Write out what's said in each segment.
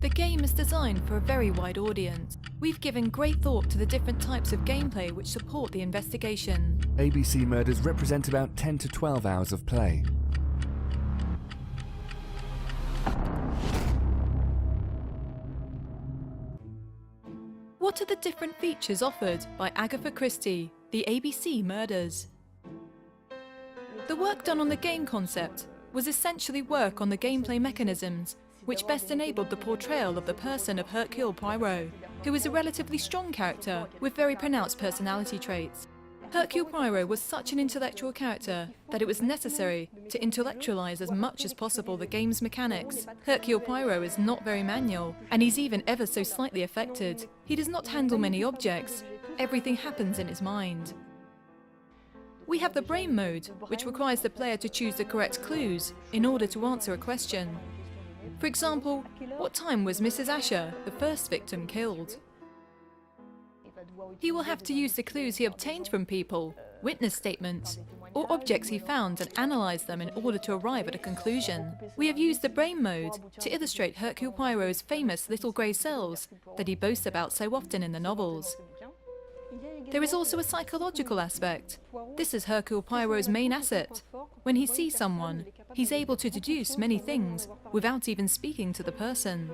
The game is designed for a very wide audience. We've given great thought to the different types of gameplay which support the investigation. ABC murders represent about 10 to 12 hours of play. What are the different features offered by Agatha Christie, the ABC murders? The work done on the game concept was essentially work on the gameplay mechanisms which best enabled the portrayal of the person of Hercule Poirot, who is a relatively strong character with very pronounced personality traits. Hercule Poirot was such an intellectual character that it was necessary to intellectualize as much as possible the game's mechanics. Hercule Poirot is not very manual, and he's even ever so slightly affected. He does not handle many objects. Everything happens in his mind. We have the brain mode, which requires the player to choose the correct clues in order to answer a question. For example, what time was Mrs. Asher, the first victim, killed? He will have to use the clues he obtained from people, witness statements, or objects he found and analyse them in order to arrive at a conclusion. We have used the brain mode to illustrate Hercule Poirot's famous little grey cells that he boasts about so often in the novels. There is also a psychological aspect. This is Hercule Poirot's main asset. When he sees someone, he's able to deduce many things without even speaking to the person.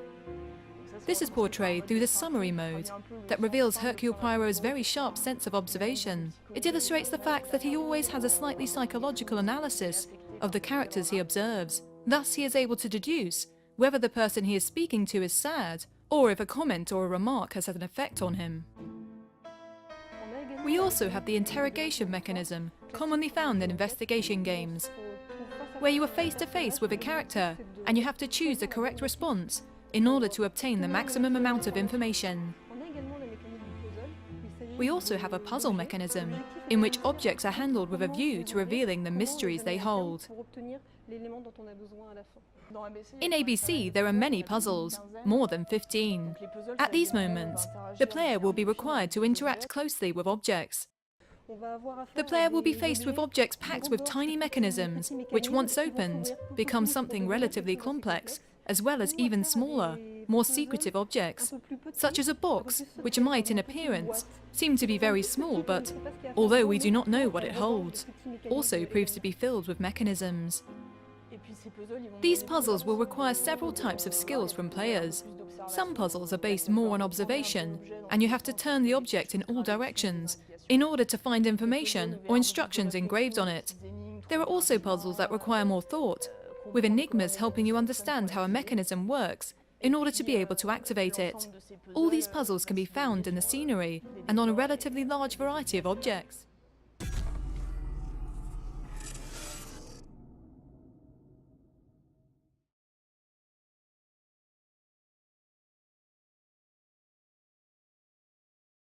This is portrayed through the summary mode that reveals Hercule Poirot's very sharp sense of observation. It illustrates the fact that he always has a slightly psychological analysis of the characters he observes. Thus, he is able to deduce whether the person he is speaking to is sad, or if a comment or a remark has had an effect on him. We also have the interrogation mechanism, commonly found in investigation games, where you are face to face with a character and you have to choose the correct response in order to obtain the maximum amount of information. We also have a puzzle mechanism, in which objects are handled with a view to revealing the mysteries they hold. In ABC, there are many puzzles, more than 15. At these moments, the player will be required to interact closely with objects. The player will be faced with objects packed with tiny mechanisms, which once opened, become something relatively complex, as well as even smaller, more secretive objects, such as a box, which might in appearance seem to be very small, but, although we do not know what it holds, also proves to be filled with mechanisms. These puzzles will require several types of skills from players. Some puzzles are based more on observation, and you have to turn the object in all directions in order to find information or instructions engraved on it. There are also puzzles that require more thought, with enigmas helping you understand how a mechanism works in order to be able to activate it. All these puzzles can be found in the scenery and on a relatively large variety of objects.